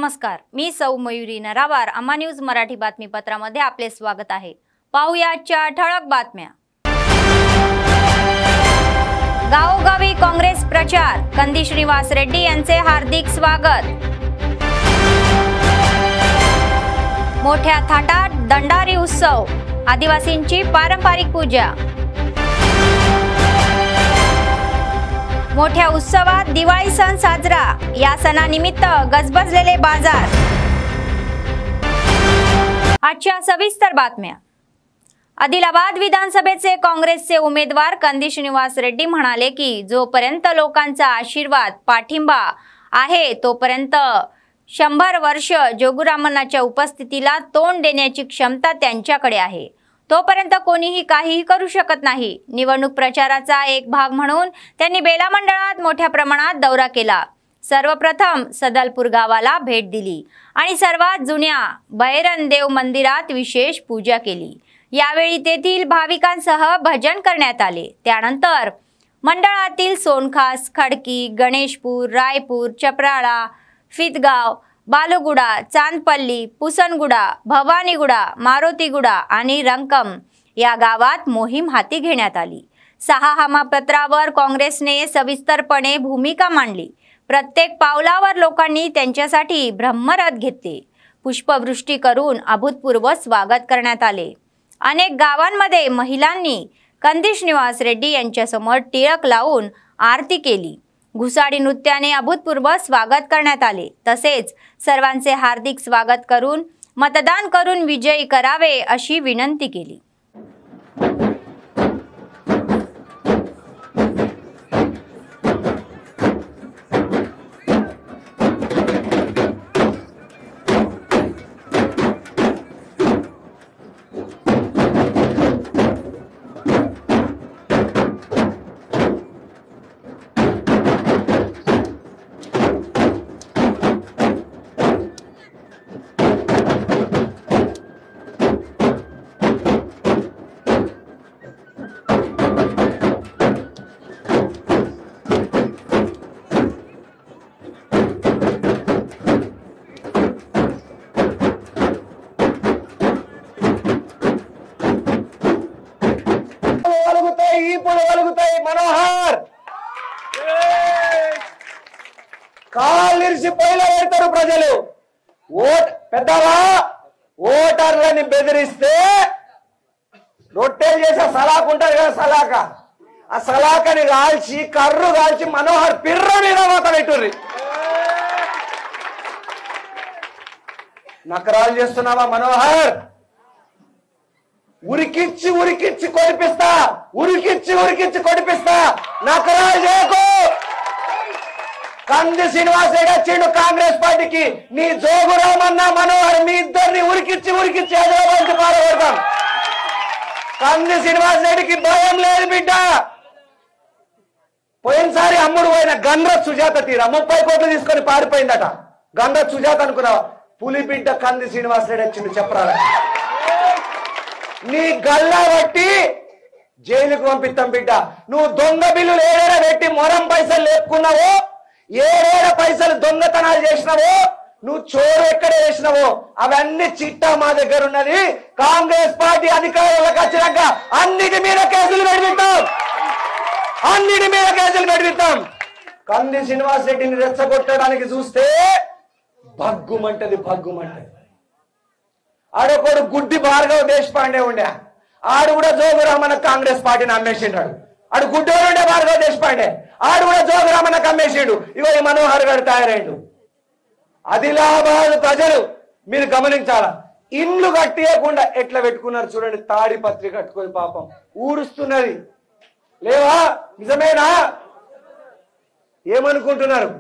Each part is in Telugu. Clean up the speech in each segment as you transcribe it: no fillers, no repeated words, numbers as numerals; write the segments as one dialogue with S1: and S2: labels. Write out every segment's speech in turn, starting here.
S1: नमस्कार, मी सौ मयुरी नरावार. अम्मा न्यूज मराठी बातमीपत्रामध्ये आपले स्वागत आहे. पाहूया आजच्या ठळक बातम्या. गावोगावी काँग्रेस प्रचार, कंदी श्रीनिवास रेड्डी यांचे हार्दिक स्वागत. मोठ्या थाटात दंडारी उत्सव, आदिवासींची पारंपरिक पूजा. मोठ्या उत्सवात दिवाळी सण साजरा, या सणानिमित्त गजबजलेले बाजार. आजच्या सविस्तर बातम्या. आदिलाबाद विधानसभेचे काँग्रेसचे उमेदवार कंदी श्रीनिवास रेड्डी म्हणाले की जोपर्यंत लोकांचा आशीर्वाद पाठिंबा आहे तोपर्यंत 100 वर्ष जोगुरामन्नाच्या उपस्थितीला तोंड देण्याची क्षमता त्यांच्याकडे आहे. तोपर्यंत कोणीही काहीही करू शकत नाही. निवडणूक प्रचाराचा एक भाग म्हणून त्यांनी बेला मंडळात मोठ्या प्रमाणात दौरा केला. सर्वप्रथम सदलपूर गावाला भेट दिली आणि सर्वात जुन्या भैरन देव मंदिरात विशेष पूजा केली. यावेळी तेथील भाविकांसह भजन करण्यात आले. त्यानंतर मंडळातील सोनखास, खडकी, गणेशपूर, रायपूर, चपराळा, फितगाव, बालुगुडा, चांदपल्ली, पुसनगुडा, भवानीगुडा, मारुतीगुडा आणि रंकम या गावात मोहीम हाती घेण्यात आली. 6 हमापत्रावर काँग्रेसने सविस्तरपणे भूमिका मांडली. प्रत्येक पावलावर लोकांनी त्यांच्यासाठी ब्रह्मरथ घेतले. पुष्पवृष्टी करून अभूतपूर्व स्वागत करण्यात आले. अनेक गावांमध्ये महिलांनी कंदी श्रीनिवास रेड्डी यांच्यासमोर टिळक लावून आरती केली. घुसाडी नृत्याने अभूतपूर्व स्वागत करण्यात आले. तसेच सर्वांचे हार्दिक स्वागत करून मतदान करून विजयी करावे अशी विनंती केली.
S2: మనోహర్ కాలిరిసి పైలా పెడతారు ప్రజలు. పెద్దవా ఓటర్లని బెదిరిస్తే రొట్టెలు చేసే సలాక ఉంటారు కదా, సలాక, ఆ సలాకని కాల్చి కర్రు కాల్చి మనోహర్ పిర్ర మీద మూత పెట్టుర్రి. నకరాలు చేస్తున్నావా మనోహర్? ఉరికిచ్చి ఉరికిచ్చి కొడిపిస్తా, ఉరికిచ్చి ఉరికిచ్చి కొడిపిస్తా. నకరాలు చేయకు. కంది శ్రీనివాస్ రెడ్డి వచ్చిండు కాంగ్రెస్ పార్టీకి. నీ జోగురామన్న మనోహర్ మీ ఇద్దరిని ఉరికిచ్చి ఉరికిచ్చి హైదరాబాద్ పారబడతాం. కంది శ్రీనివాస్ రెడ్డికి భయం లేదు బిడ్డ. పోయినసారి అమ్ముడు పోయిన గండ్రత్ సుజాత తీరా 30 కోట్లు తీసుకొని పారిపోయిందట. గండ్రత్ సుజాత అనుకున్నావా? పులి బిడ్డ కంది శ్రీనివాస్ రెడ్డి వచ్చిండు చెప్పరాల. నీ గల్లా బట్టి జైలుకు పంపిస్తాం బిడ్డ. నువ్వు దొంగ బిల్లులు ఏడేడ పెట్టి మొరం పైసలు లేపుకున్నావో, ఏడేడ పైసలు దొంగతనాలు చేసినావో, నువ్వు చోరు ఎక్కడ చేసినావో అవన్నీ చిట్టా మా దగ్గర ఉన్నది. కాంగ్రెస్ పార్టీ అధికారంలోకి వచ్చినాక అన్నిటి మీద కేసులు పెడిపిస్తాం, అన్నిటి మీద కేసులు పెడిపిస్తాం. కంది శ్రీనివాస్ రెడ్డిని రెచ్చగొట్టడానికి చూస్తే భగ్గుమంటది, భగ్గుమంటది. ఆడొకడు గుడ్డి భార్గవ్ దేశపాండే ఉండే, ఆడు కూడా జోగురామన్న కాంగ్రెస్ పార్టీని అమ్మేసిండాడు. ఆడు గుడ్డోడు ఉండే భార్గవ్ దేశపాండే, ఆడు కూడా జోగురామన్నకు అమ్మేసిండు. ఇగో ఈ మనోహర్ గారు తయారైండు. ఆదిలాబాద్ ప్రజలు మీరు గమనించాలా, ఇండ్లు కట్టియకుండా ఎట్లా పెట్టుకున్నారు చూడండి. తాడిపత్రి కట్టుకొని పాపం ఊడుస్తున్నది. లేవా? నిజమేనా? ఏమనుకుంటున్నారు?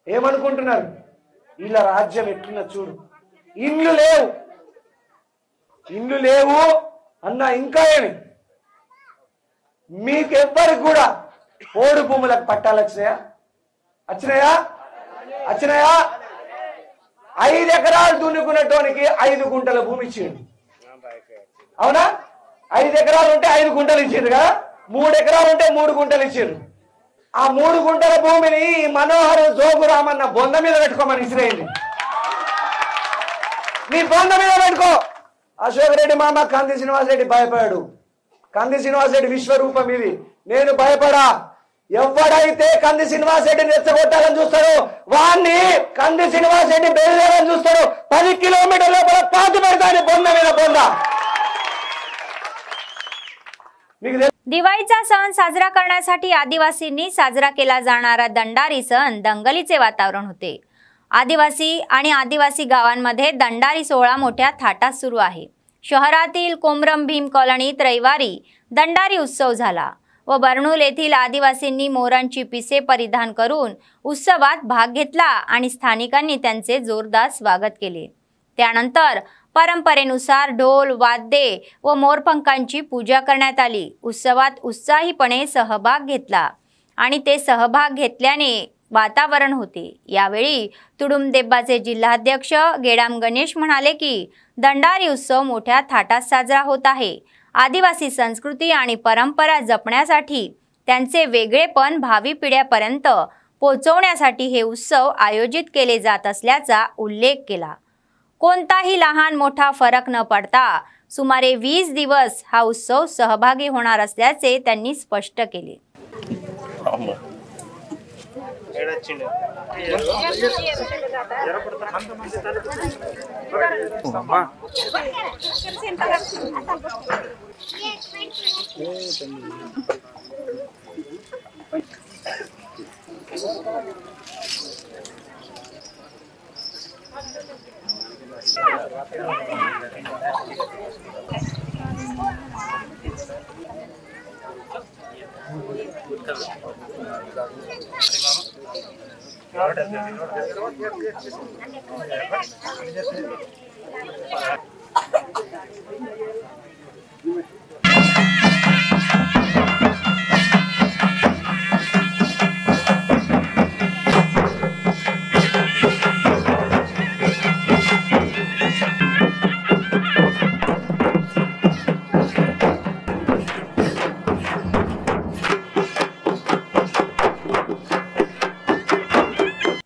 S2: ఏమనుకుంటున్నారు? ఇలా రాజ్యం ఎట్లున్నా చూడు. ఇండ్లు లేవు, ఇండ్లు లేవు అన్న. ఇంకా ఏమి? మీకెవ్వరికి కూడా పోడు భూములకు పట్టాలు వచ్చినాయా? వచ్చినాయా? వచ్చినాయా? 5 ఎకరాలు దున్నుకునేటోనికి 5 గుంటల భూమి ఇచ్చిండు. అవునా? 5 ఎకరాలు ఉంటే 5 గుంటలు ఇచ్చిండు కదా. 3 ఎకరాలు ఉంటే 3 గుంటలు ఇచ్చిండు. ఆ 3 గుంటల భూమిని మనోహర్ జోగురామన్న బొంద మీద పెట్టుకోమని ఇసిరేయండి. నీ బొంద మీద పెట్టుకో. అశోక్ రెడ్డి మామ కంది శ్రీనివాస్ రెడ్డి భయపడాడు. కంది శ్రీనివాస్ రెడ్డి విశ్వరూపం ఇది. నేను భయపడా. ఎవడైతే కంది శ్రీనివాస్ రెడ్డిని రెచ్చగొట్టాలని చూస్తాడో వాడిని కంది శ్రీనివాస్ రెడ్డి బెదిరేయాలని చూస్తాడు. 10 किलोमीटर लोपల పాతి పెడతాను బొంద మీద బొంద.
S1: दिवाळीचा सण साजरा करण्यासाठी आदिवासींनी साजरा केला जाणारा दंडारी सण दंगलीचे वातावरण होते. आदिवासी आणि आदिवासी गावांमध्ये दंडारी सोहळा मोठ्या थाटात सुरू आहे. शहरातील कोमरम भीम कॉलनीत रविवारी दंडारी उत्सव झाला व बर्नूल येथील आदिवासींनी मोरांची पिसे परिधान करून उत्सवात भाग घेतला आणि स्थानिकांनी त्यांचे जोरदार स्वागत केले. त्यानंतर परंपरेनुसार ढोल वाद्ये व मोरपंखांची पूजा करण्यात आली. उत्सवात उत्साहीपणे सहभाग घेतला आणि ते सहभाग घेतल्याने वातावरण होते. यावेळी तुडुंबदेब्बाचे जिल्हाध्यक्ष गेडाम गणेश म्हणाले की दंडारी उत्सव मोठ्या थाटात साजरा होत आहे. आदिवासी संस्कृती आणि परंपरा जपण्यासाठी त्यांचे वेगळेपण भावी पिढ्यापर्यंत पोहोचवण्यासाठी हे उत्सव आयोजित केले जात असल्याचा उल्लेख केला. कोणताही लहान मोठा फरक न पडता सुमारे 20 दिवस हा उत्सव सहभागी होणार असल्याचे त्यांनी स्पष्ट केले.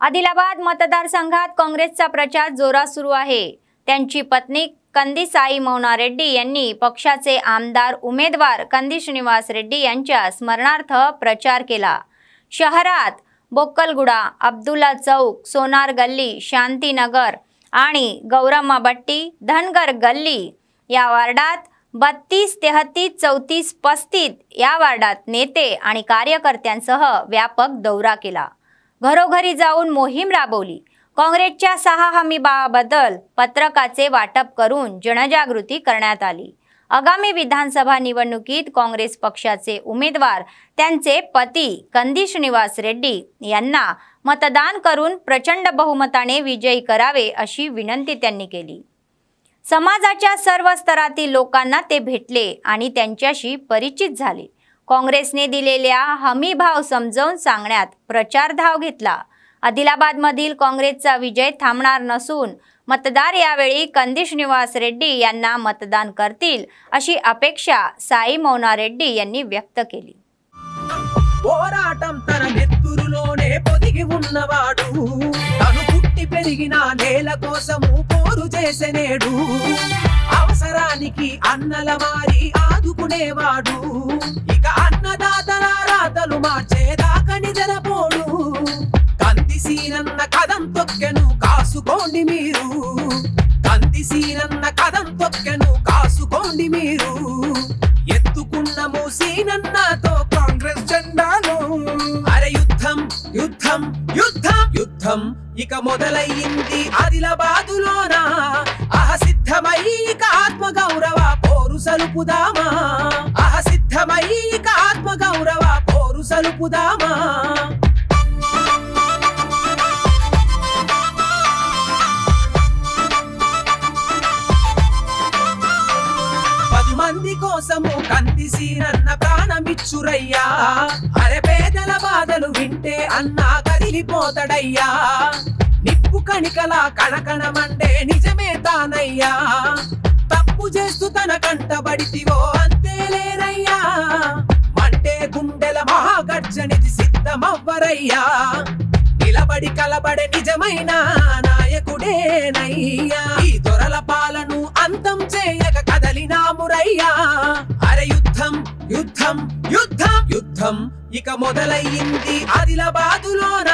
S1: आदिलाबाद मतदारसंघात काँग्रेसचा प्रचार जोरात सुरू आहे. त्यांची पत्नी कंदी साई मौना रेड्डी यांनी पक्षाचे आमदार उमेदवार कंदी श्रीनिवास रेड्डी यांच्या स्मरणार्थ प्रचार केला. शहरात बोक्कलगुडा, अब्दुल्ला चौक, सोनार गल्ली, शांतीनगर आणि गौरम्मा बट्टी, धनगर गल्ली या वार्डात 32, 33, 34, 35 या वार्डात नेते आणि कार्यकर्त्यांसह व्यापक दौरा केला. घरोघरी जाऊन मोहीम राबवली. काँग्रेसच्या 6 हमीबद्दल पत्रकाचे वाटप करून जनजागृती करण्यात आली. आगामी विधानसभा निवडणुकीत काँग्रेस पक्षाचे उमेदवार त्यांचे पती कंदी श्रीनिवास रेड्डी यांना मतदान करून प्रचंड बहुमताने विजयी करावे अशी विनंती त्यांनी केली. समाजाच्या सर्व स्तरातील लोकांना ते भेटले आणि त्यांच्याशी परिचित झाले. काँग्रेसने दिलेल्या हमीभाव समजावून सांगण्यात प्रचार धाव घेतला. आदिलाबादमधील काँग्रेसचा विजय थांबणार नसून मतदार यावेळी कंदी श्रीनिवास रेड्डी यांना मतदान करतील अशी अपेक्षा साई मौना रेड्डी यांनी व्यक्त केली.
S3: పోరాటం తన నెత్తురులోనే పొదిగి ఉన్నవాడు తను పుట్టి పెరిగిన నేల కోసము పోరు చేసెనేడు అవసరానికి అన్నల మారి ఆదుకునేవాడు ఇక అన్నదాతల రాతలు మార్చేదాకా నిద్రపోడు కంది సీనన్న కదం తొక్కెను కాసుకోండి మీరు కంది సీనన్న కదం తొక్కెను కాసుకోండి మీరు ఎత్తుకున్న మూసీనన్నతో కాంగ్రెస్ జెండాను అరే యుద్ధం యుద్ధం యుద్ధం యుద్ధం ఇక మొదలయ్యింది ఆదిలాబాదులోన సిద్ధమై ఇక ఆత్మ గౌరవ పోరు సలుపుదామా సిద్ధమై ఇక ఆత్మ గౌరవ పోరు సలుపుదామా మంది కోసము కంది సీనన్న ప్రాణమిచ్చురయ్యా అరే పేదల బాధలు వింటే అన్నా కదిలిపోతాడయ్యా నిప్పు కణికల కణకణమండే నిజమే తానయ్యా తప్పు చేస్తూ తన కంటబడితివో అంతే లేరయ్యా మంటే గుండెల మహాగర్జనిది సిద్ధమ నిలబడే నిజమైన నాయకుడేనయ్యా ఈ దొరల పాలను అంతం చేయక కదలినామురయ్యా అరే యుద్ధం యుద్ధం యుద్ధం యుద్ధం ఇక మొదలయ్యింది ఆదిలాబాదులోన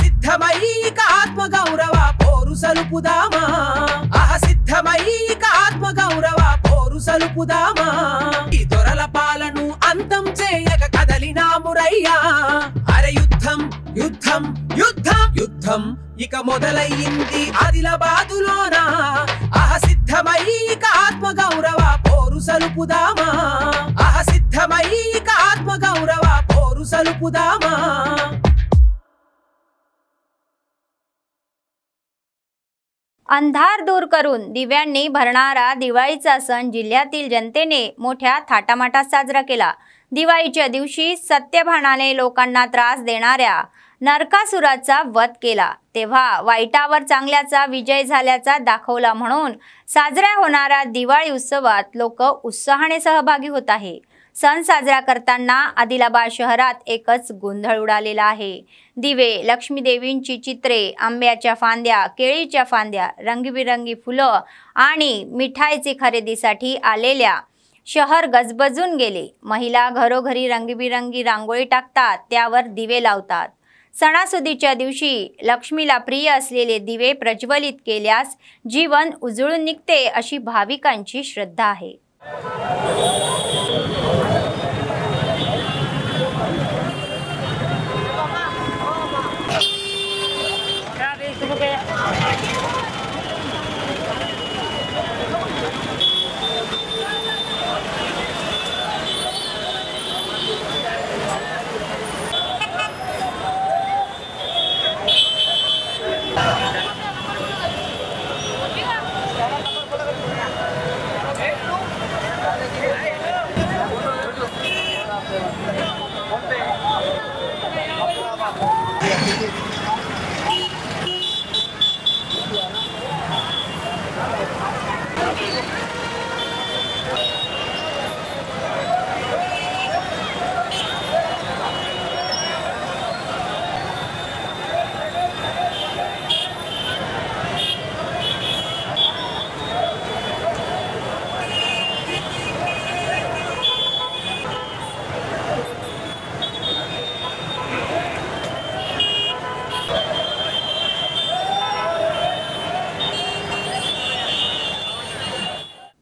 S3: సిద్ధమై ఇక ఆత్మ గౌరవ పోరు సలుపుదామా సిద్ధమై ఇక ఆత్మ గౌరవ పోరు సలుపుదామా ఈ దొరల పాలను అంతం చేయక కదలినామురయ్యా అరే యుద్ధం యుద్ధం యుద్ధం యుద్ధం ఇక మొదలయ్యింది ఆదిలాబాదులోన సిద్ధమై ఇక ఆత్మ గౌరవ పోరు సలుపుదామా సిద్ధమై ఇక ఆత్మ గౌరవ పోరు सलपुदामा
S1: अंधार दूर करून दिव्यांनी भरणारा दिवाळीचा सण जिल्ह्यातील जनतेने मोठ्या थाटामाटात साजरा केला। दिवाळीच्या दिवशी सत्यभानाने लोकांना त्रास देणाऱ्या नरकासुराचा वध केला, तेव्हा वाईटावर चांगल्याचा विजय झाल्याचा दाखवला म्हणून साजरा होणाऱ्या दिवाळी उत्सवात लोक उत्साहाने सहभागी होत आहे। सण साजरा करताना आदिलाबाद शहरात एकच गोंधळ उडालेला आहे। दिवे, लक्ष्मी देवींची चित्रे, आंब्याच्या फांद्या, केळीच्या फांद्या, रंगीबिरंगी फुलं आणि मिठाईची खरेदीसाठी आलेल्या शहर गजबजून गेले। महिला घरोघरी रंगीबिरंगी रांगोळी टाकतात, त्यावर दिवे लावतात। सणासुदीच्या दिवशी लक्ष्मीला प्रिय असलेले दिवे प्रज्वलित केल्यास जीवन उजळून निघते अशी भाविकांची श्रद्धा आहे।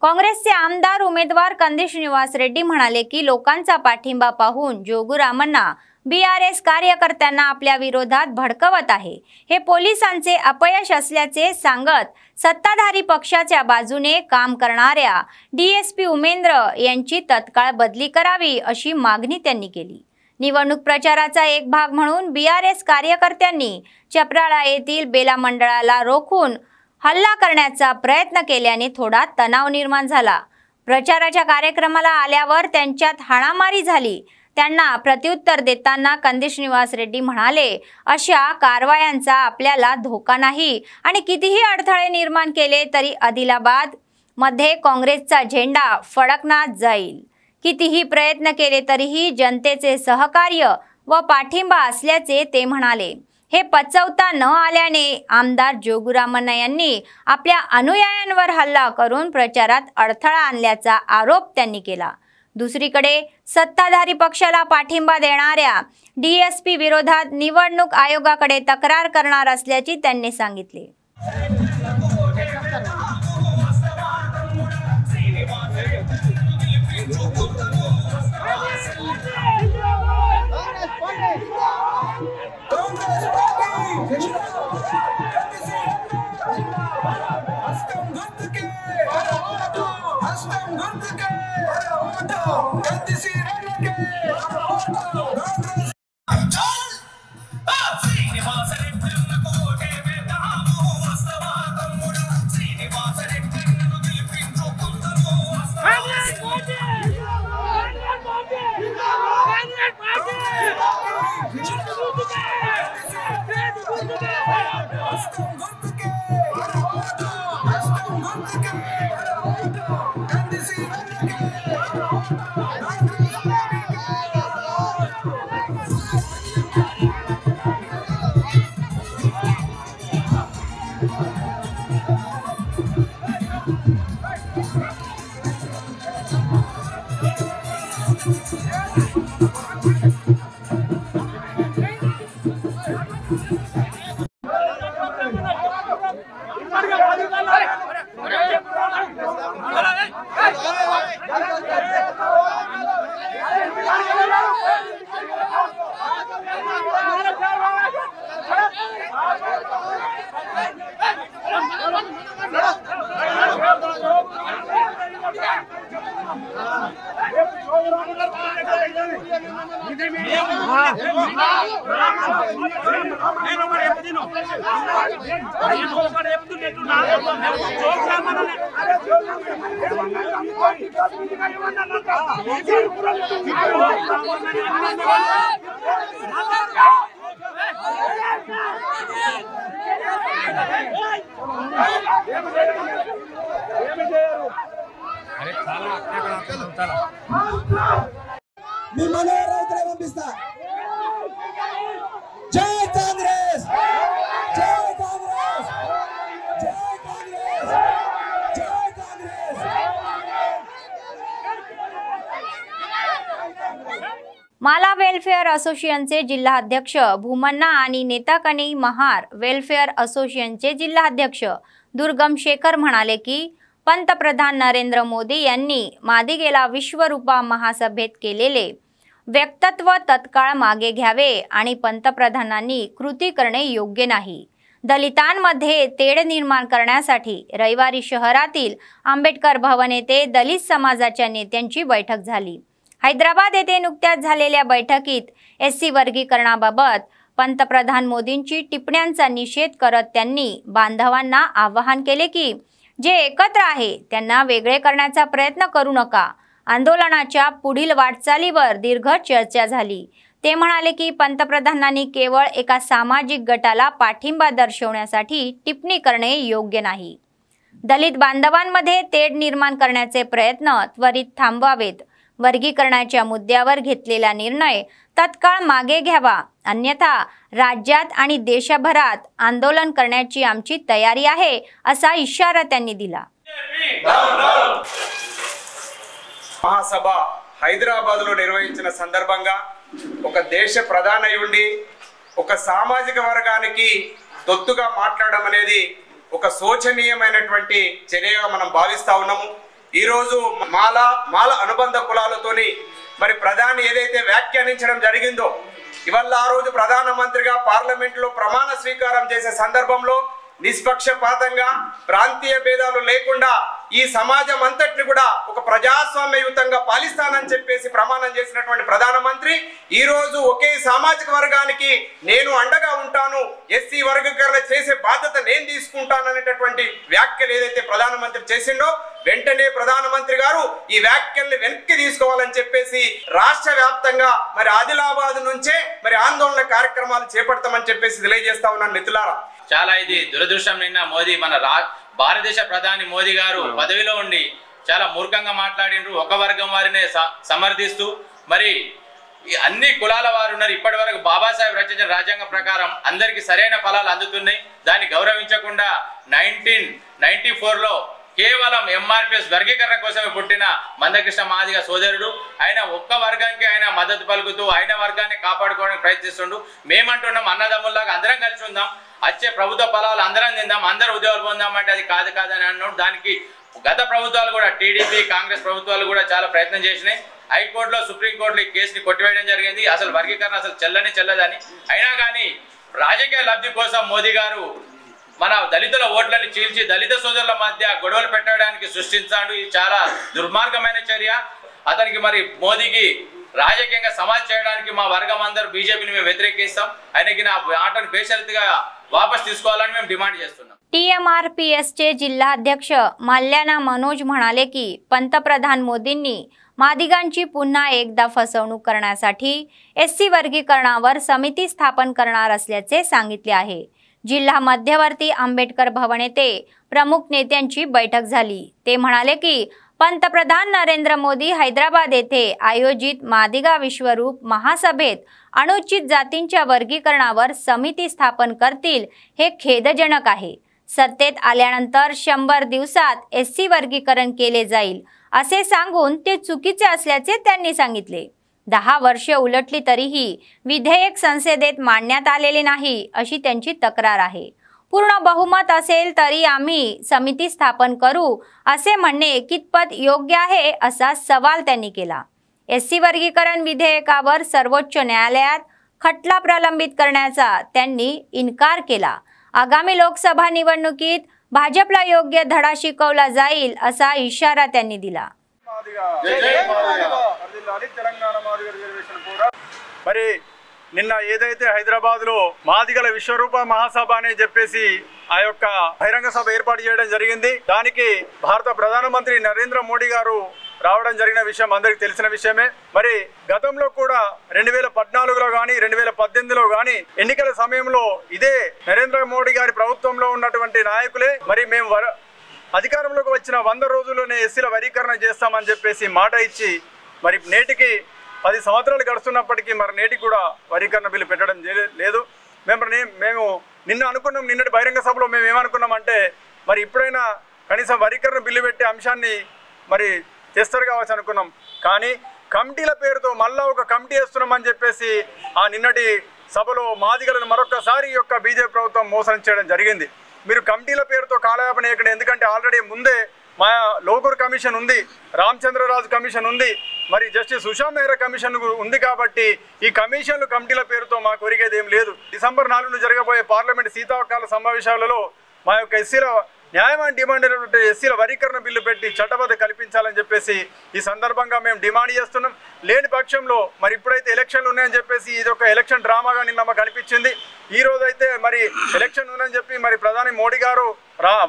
S1: काँग्रेसचे आमदार उमेदवार कंदी श्रीनिवास रेड्डी म्हणाले की लोकांचा पाठिंबा पाहून जोगुरामन्ना बीआरएस कार्यकर्त्यांना आपल्या विरोधात भडकवत आहे। हे पोलिसांचे अपयश असल्याचे सांगत सत्ताधारी पक्षाच्या बाजूने काम करणाऱ्या डीएसपी उमेंद्र यांची तत्काळ बदली करावी अशी मागणी त्यांनी केली। निवडणूक प्रचाराचा एक भाग म्हणून बीआरएस कार्यकर्त्यांनी चपराळा येथील बेला मंडळाला रोखून हल्ला करण्याचा प्रयत्न केल्याने थोडा तणाव निर्माण झाला। प्रचाराच्या कार्यक्रमाला आल्यावर त्यांच्यात हाणामारी झाली। त्यांना प्रत्युत्तर देताना कंदी श्रीनिवास रेड्डी म्हणाले, अशा कारवायांचा आपल्याला धोका नाही आणि कितीही अडथळे निर्माण केले तरी आदिलाबाद मध्ये काँग्रेसचा झेंडा फडकणार जाईल। कितीही प्रयत्न केले तरीही जनतेचे सहकार्य व पाठिंबा असल्याचे ते म्हणाले। हे पचवता न आल्याने आमदार जोगुरामन्ना यांनी आपल्या अनुयायांवर हल्ला करून प्रचारात अडथळा आणल्याचा आरोप त्यांनी केला। दुसरीकडे सत्ताधारी पक्षाला पाठिंबा देणाऱ्या डीएसपी विरोधात निवडणूक आयोगाकडे तक्रार करणार असल्याचे त्यांनी सांगितले।
S4: మిమ్మల్ని రైతులు పంపిస్తా. జై కాంగ్రెస్, జై కాంగ్రెస్, జై కాంగ్రెస్, జై కాంగ్రెస్.
S1: माला वेलफेअर असोसिएशनचे जिल्हा अध्यक्ष भूमन्ना आणि नेताकणी महार वेलफेअर असोसिएशनचे जिल्हा अध्यक्ष दुर्गम शेखर म्हणाले की पंतप्रधान नरेंद्र मोदी यांनी मादिगेला विश्वरूपा महासभेत केलेले वक्तव्य तत्काळ मागे घ्यावे आणि पंतप्रधानांनी कृती करणे योग्य नाही. दलितांमध्ये तेढ निर्माण करण्यासाठी रविवारी शहरातील आंबेडकर भवन येथे दलित समाजाच्या नेत्यांची बैठक झाली. हैदराबाद येथे नुकत्याच झालेल्या बैठकीत एससी वर्गीकरणाबाबत पंतप्रधान मोदींची टिप्पण्यांचा निषेध करत त्यांनी बांधवांना आवाहन केले की जे एकत्र आहे त्यांना वेगळे करण्याचा प्रयत्न करू नका. आंदोलनाच्या पुढील वाटचालीवर दीर्घ चर्चा झाली. ते म्हणाले की पंतप्रधानांनी केवळ एका सामाजिक गटाला पाठिंबा दर्शवण्यासाठी टिप्पणी करणे योग्य नाही. दलित बांधवांमध्ये तेढ निर्माण करण्याचे प्रयत्न त्वरित थांबवावेत. वर्गीकरणाच्या मुद्द्यावर घेतलेला निर्णय तत्काळ मागे घ्यावा, अन्यथा राज्यात आणि देशभरात आंदोलन करण्याची आमची तयारी आहे असा इशारा त्यांनी दिला.
S5: మహాసభ హైదరాబాద్లో నిర్వహించిన సందర్భంగా ఒక దేశ ప్రధాని ఉండి ఒక సామాజిక వర్గానికి తొత్తుగా మాట్లాడడం అనేది ఒక శోచనీయమైనటువంటి చర్యగా మనం భావిస్తా ఉన్నాము. ఈ రోజు మాల అనుబంధ కులాలతోని మరి ప్రధాని ఏదైతే వ్యాఖ్యానించడం జరిగిందో ఇవాళ ఆ రోజు ప్రధానమంత్రిగా పార్లమెంట్లో ప్రమాణ స్వీకారం చేసే సందర్భంలో నిష్పక్షపాతంగా ప్రాంతీయ భేదాలు లేకుండా ఈ సమాజం అంతటిని కూడా ఒక ప్రజాస్వామ్యయుతంగా పాలిస్తానని చెప్పేసి ప్రమాణం చేసినటువంటి ప్రధానమంత్రి ఈ రోజు ఒకే సామాజిక వర్గానికి నేను అండగా ఉంటాను, ఎస్సీ వర్గీకరణ చేసే బాధ్యత నేను తీసుకుంటాను అనేటటువంటి వ్యాఖ్యలు ఏదైతే ప్రధానమంత్రి చేసిండో వెంటనే ప్రధానమంత్రి గారు ఈ వ్యాఖ్యల్ని వెనక్కి తీసుకోవాలని చెప్పేసి రాష్ట్ర వ్యాప్తంగా మరి ఆదిలాబాద్ నుంచే మరి ఆందోళన కార్యక్రమాలు చేపడతామని చెప్పేసి తెలియజేస్తా ఉన్నాను. మిత్రులారా,
S6: చాలా ఇది దురదృష్టం. నిన్న మోదీ మన భారతదేశ ప్రధాని మోదీ గారు పదవిలో ఉండి చాలా మూర్ఖంగా మాట్లాడిండ్రు. ఒక వర్గం వారినే సమర్థిస్తూ మరి అన్ని కులాల వారు ఉన్నారు. ఇప్పటి వరకు బాబాసాహెబ్ రచించిన రాజ్యాంగం ప్రకారం అందరికి సరైన ఫలాలు అందుతున్నాయి. దాన్ని గౌరవించకుండా 1994లో కేవలం ఎంఆర్పిఎస్ వర్గీకరణ కోసమే పుట్టిన మందకృష్ణ మాదిగ సోదరుడు ఆయన ఒక్క వర్గానికి ఆయన మద్దతు పలుకుతూ ఆయన వర్గాన్ని కాపాడుకోవడానికి ప్రయత్నిస్తుండు. మేమంటున్నాం అన్నదమ్ముల్లాగా అందరం కలిసి ఉందాం, వచ్చే ప్రభుత్వ ఫలాలు అందరం తిందాం, అందరూ ఉద్యోగాలు పొందామంటే అది కాదని అన్నాడు. దానికి గత ప్రభుత్వాలు కూడా టీడీపీ కాంగ్రెస్ ప్రభుత్వాలు కూడా చాలా ప్రయత్నం చేసినాయి. హైకోర్టులో సుప్రీంకోర్టులో ఈ కేసుని కొట్టివేయడం జరిగింది. అసలు వర్గీకరణ అసలు చెల్లదని. అయినా కానీ రాజకీయ లబ్ధి కోసం మోదీ గారు మన దళితుల ఓట్లను చీల్చి దళిత సోదరుల మధ్య గొడవలు పెట్టడానికి సృష్టించాడు. ఇది చాలా దుర్మార్గమైన చర్య. అతనికి మరి మోదీకి రాజకీయంగా సమాజ్ చేయడానికి మా వర్గం అందరూ బీజేపీని మేము వ్యతిరేకిస్తాం. ఆయనకి నా ఆటను బేషరతుగా वापस తీసుకోవాలని మేము డిమాండ్ చేస్తున్నాం.
S1: टीएमआरपीएसचे जिल्हा अध्यक्ष मल्ल्याना मनोज म्हणाले की पंतप्रधान मोदींनी मादिगांची पुन्हा एकदा फसवणूक करण्यासाठी एससी वर्गीकरणावर समिती स्थापन करणार असल्याचे सांगितले आहे. जिल्हा मध्यवर्ती आंबेडकर भवन येथे प्रमुख नेत्यांची बैठक झाली. ते म्हणाले की पंतप्रधान नरेंद्र मोदी हैदराबाद येथे आयोजित मादिगा विश्वरूप महासभेत अनुचित जातींच्या वर्गीकरणावर समिती स्थापन करतील हे खेदजनक आहे. सत्तेत आल्यानंतर 100 दिवसात एससी वर्गीकरण केले जाईल असे सांगून ते चुकीचे असल्याचे त्यांनी सांगितले. 10 वर्षे उलटली तरीही विधेयक संसदेत मांडण्यात आलेले नाही अशी त्यांची तक्रार आहे. पूर्ण बहुमत असेल तरी आम्ही समिती स्थापन करू असे म्हणणे कितपत योग्य आहे असा सवाल त्यांनी केला. एससी वर्गीकरण विधेयकावर सर्वोच्च न्यायालयात खटला प्रलंबित करण्याचा त्यांनी इन्कार केला. आगामी लोकसभा निवडणुकीत भाजपला योग्य धडा शिकवला जाईल असा इशारा त्यांनी दिला.
S7: తెలంగాణ మాదిగ రిజర్వేషన్ పోరాటం. మరి నిన్న ఏదైతే హైదరాబాద్లో మాదిగల విశ్వరూప మహాసభ అని చెప్పేసి ఆ యొక్క బహిరంగ సభ ఏర్పాటు చేయడం జరిగింది. దానికి భారత ప్రధానమంత్రి నరేంద్ర మోడీ గారు రావడం జరిగిన విషయం అందరికీ తెలిసిన విషయమే. మరి గతంలో కూడా 2014లో కానీ 2018లో కానీ ఎన్నికల సమయంలో ఇదే నరేంద్ర మోడీ గారి ప్రభుత్వంలో ఉన్నటువంటి నాయకులే మరి మేము అధికారంలోకి వచ్చిన 100 రోజుల్లోనే ఎస్సీల వర్గీకరణ చేస్తామని చెప్పేసి మాట ఇచ్చి మరి నేటికి 10 సంవత్సరాలు గడుస్తున్నప్పటికీ మరి నేటికి కూడా వర్గీకరణ బిల్లు పెట్టడం లేదు. మేము నిన్న అనుకున్నాం, నిన్నటి బహిరంగ సభలో మేము ఏమనుకున్నామంటే మరి ఇప్పుడైనా కనీసం వర్గీకరణ బిల్లు పెట్టే అంశాన్ని మరి చేస్తారు కావచ్చు అనుకున్నాం. కానీ కమిటీల పేరుతో మళ్ళా ఒక కమిటీ వేస్తున్నామని చెప్పేసి ఆ నిన్నటి సభలో మాదిగలను మరొకసారి ఈ యొక్క బీజేపీ ప్రభుత్వం మోసం చేయడం జరిగింది. మీరు కమిటీల పేరుతో కాలయాపన చేయకండి. ఎందుకంటే ఆల్రెడీ ముందే మా లోకూర్ కమిషన్ ఉంది, రామచంద్రరాజు కమిషన్ ఉంది, మరి జస్టిస్ ఉషా మెహ్రా కమిషన్ ఉంది. కాబట్టి ఈ కమిషన్లు కమిటీల పేరుతో మాకు ఒరిగేది ఏం లేదు. డిసెంబర్ 4న జరగబోయే పార్లమెంట్ శీతాకాల సమావేశాలలో మా యొక్క ఎస్సీల న్యాయమైన డిమాండ్ అయినటువంటి ఎస్సీల వర్గీకరణ బిల్లు పెట్టి చట్టబద్ధ కల్పించాలని చెప్పేసి ఈ సందర్భంగా మేము డిమాండ్ చేస్తున్నాం. లేని పక్షంలో మరి ఇప్పుడైతే ఎలక్షన్లు ఉన్నాయని చెప్పేసి ఇది ఒక ఎలక్షన్ డ్రామాగా నిన్న మాకు అనిపించింది. ఈ రోజు అయితే మరి ఎలక్షన్ ఉందని చెప్పి మరి ప్రధాని మోడీ గారు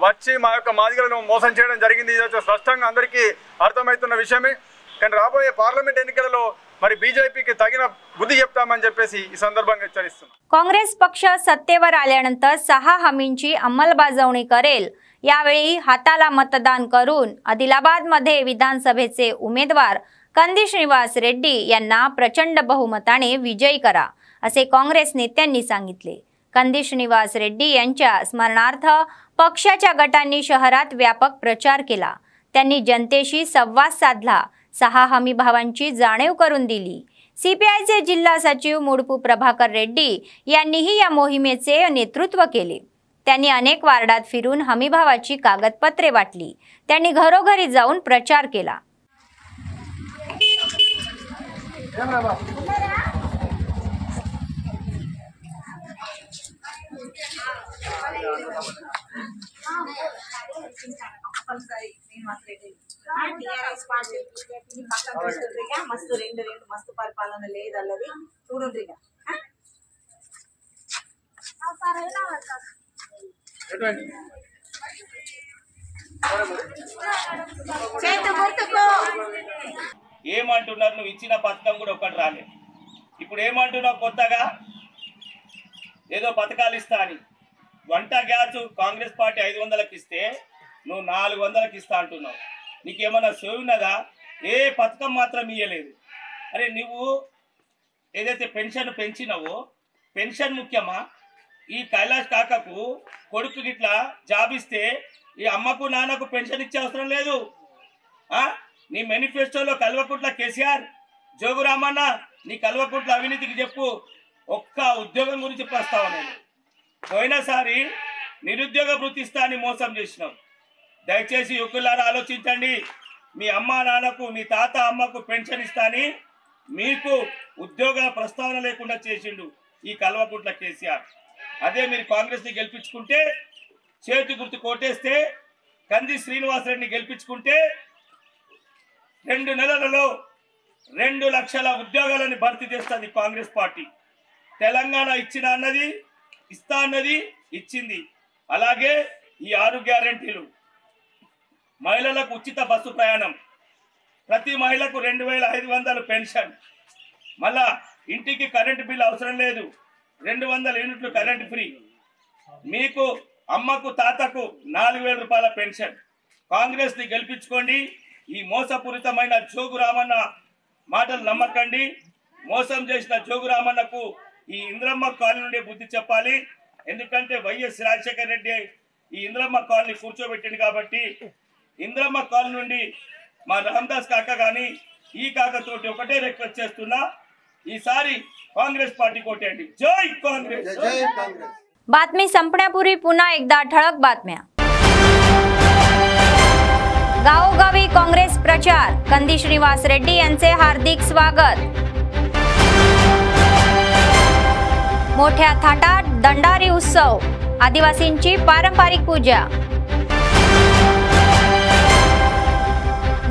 S7: వచ్చి మా యొక్క మాదిగలను మోసం చేయడం జరిగింది. ఇది స్పష్టంగా అందరికీ అర్థమవుతున్న విషయమే. కానీ రాబోయే పార్లమెంట్ ఎన్నికలలో మరి बीजेपीకి తగిన బుద్ధి చెప్తామని చెప్పేసి ఈ సందర్భంగా హెచ్చరిస్తున్నాం.
S1: काँग्रेस पक्ष सत्तेवर आल्यानंतर 6 हमींची अंमलबजावणी करेल. यावेळी हाताला मतदान करून आदिलाबादमध्ये विधानसभेचे उमेदवार कंदी श्रीनिवास रेड्डी यांना प्रचंड बहुमताने विजयी करा असे काँग्रेस नेत्यांनी सांगितले. कंदी श्रीनिवास रेड्डी यांच्या स्मरणार्थ पक्षाच्या गटांनी शहरात व्यापक प्रचार केला. त्यांनी जनतेशी संवाद साधला. 6 हमी भावांची जाणीव करून दिली. सीपीआयचे जिल्हा सचिव मुडपू प्रभाकर रेड्डी यांनीही या मोहिमेचे नेतृत्व केले. त्यांनी अनेक वार्डात फिरून हमीभावाची कागदपत्रे वाटली. त्यांनी घरोघरी जाऊन प्रचार केला.
S8: మస్తు రెండు మస్తు పరిపాలన లేదు అల్లది చూడుండ్రిగా
S9: ఏమంటున్నారు? నువ్వు ఇచ్చిన పథకం కూడా ఒకటి రాలేదు. ఇప్పుడు ఏమంటున్నావు? కొత్తగా ఏదో పథకాలు ఇస్తా అని. వంట గ్యాస్ కాంగ్రెస్ పార్టీ 500కి ఇస్తే నువ్వు 400కి ఇస్తా అంటున్నావు. నీకేమన్నా సోయున్నదా? ఏ పథకం మాత్రం ఇయ్యలేదు. అరే నువ్వు ఏదైతే పెన్షన్ పెంచినావో పెన్షన్ ముఖ్యమా? ఈ కైలాష్ కాకకు కొడుకు గిట్లా జాబ్ ఇస్తే ఈ అమ్మకు నాన్నకు పెన్షన్ ఇచ్చే అవసరం లేదు. నీ మేనిఫెస్టోలో కల్వకుంట్ల కేసీఆర్, జోగురామన్న నీ కల్వకుంట్ల అవినీతికి చెప్పు. ఒక్క ఉద్యోగం గురించి ప్రస్తావన. పోయినసారి నిరుద్యోగ వృత్తి ఇస్తా అని మోసం చేసినావు. దయచేసి యువకులారా ఆలోచించండి. మీ అమ్మ నాన్నకు మీ తాత అమ్మకు పెన్షన్ ఇస్తాని మీకు ఉద్యోగ ప్రస్తావన లేకుండా చేసిండు ఈ కల్వకుంట్ల కేసీఆర్. అదే మీరు కాంగ్రెస్ని గెలిపించుకుంటే, చేతి గుర్తు కోటేస్తే, కంది శ్రీనివాస్ రెడ్డిని గెలిపించుకుంటే 2 నెలలలో 2 లక్షల ఉద్యోగాలను భర్తీ చేస్తుంది కాంగ్రెస్ పార్టీ. తెలంగాణ ఇచ్చిన అన్నది, ఇస్తా అన్నది ఇచ్చింది. అలాగే ఈ 6 గ్యారెంటీలు, మహిళలకు ఉచిత బస్సు ప్రయాణం, ప్రతి మహిళకు 2500 పెన్షన్, మళ్ళా ఇంటికి కరెంటు బిల్లు అవసరం లేదు, 200 యూనిట్లు కరెంటు ఫ్రీ, మీకు అమ్మకు తాతకు 4000 రూపాయల పెన్షన్. కాంగ్రెస్ని గెలిపించుకోండి. ఈ మోసపూరితమైన జోగురామన్న మాటలు నమ్మకండి. మోసం చేసిన జోగురామన్నకు ఈ ఇంద్రమ్మ కాలనీ నుండి బుద్ధి చెప్పాలి. ఎందుకంటే వైఎస్ రాజశేఖర రెడ్డి ఈ ఇంద్రమ్మ కాలనీ కూర్చోబెట్టింది కాబట్టి ఇంద్రమ్మ కాలనీ నుండి మా రామదాస్ కాక కానీ ఈ కాకతోటి ఒకటే రిక్వెస్ట్ చేస్తున్నా, ఈసారి కాంగ్రెस पार्टी कोटेंडी. जय काँग्रेस. जय काँग्रेस.
S1: बातमी संपण्यापूर्वी पुन्हा एकदा ठळक बातम्या. गावोगावी काँग्रेस प्रचार. कंदी श्रीनिवास रेड्डी यांचे हार्दिक स्वागत. मोठ्या थाटात दंडारी उत्सव. आदिवासींची पारंपरिक पूजा.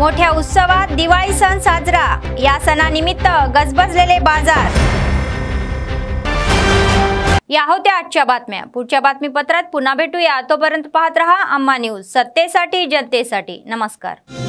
S1: मोठ्या उत्सवात दिवाळी सण साजरा, या सणानिमित्त गजबजलेले बाजार. या होत्या आजच्या बातम्या. पुढच्या बातमीपत्रात पुन्हा भेटूया. तोपर्यंत पाहत रहा अम्मा न्यूज, सत्तेसाठी जनतेसाठी. नमस्कार.